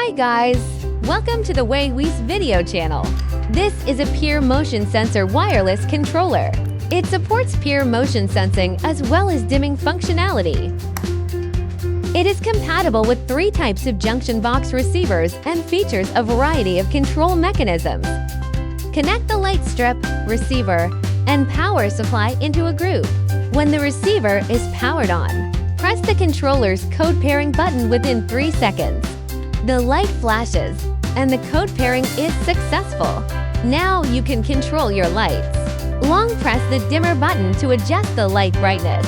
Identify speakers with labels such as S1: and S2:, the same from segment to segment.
S1: Hi guys! Welcome to the Wei's video channel. This is a PIR motion sensor wireless controller. It supports PIR motion sensing as well as dimming functionality. It is compatible with 3 types of junction box receivers and features a variety of control mechanisms. Connect the light strip, receiver, and power supply into a group. When the receiver is powered on, press the controller's code pairing button within 3 seconds. The light flashes, and the code pairing is successful. Now you can control your lights. Long press the dimmer button to adjust the light brightness.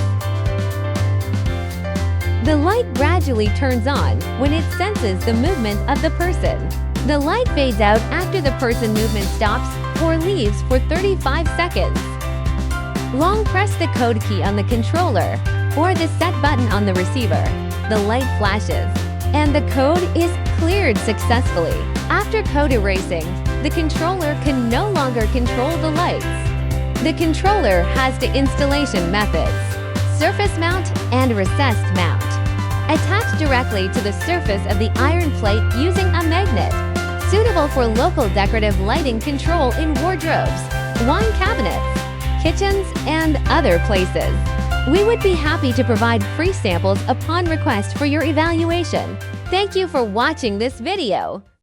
S1: The light gradually turns on when it senses the movement of the person. The light fades out after the person movement stops or leaves for 35 seconds. Long press the code key on the controller or the set button on the receiver. The light flashes, and the code is cleared successfully. After code erasing, the controller can no longer control the lights. The controller has the installation methods: surface mount and recessed mount. Attach directly to the surface of the iron plate using a magnet. Suitable for local decorative lighting control in wardrobes, wine cabinets, kitchens, and other places. We would be happy to provide free samples upon request for your evaluation. Thank you for watching this video.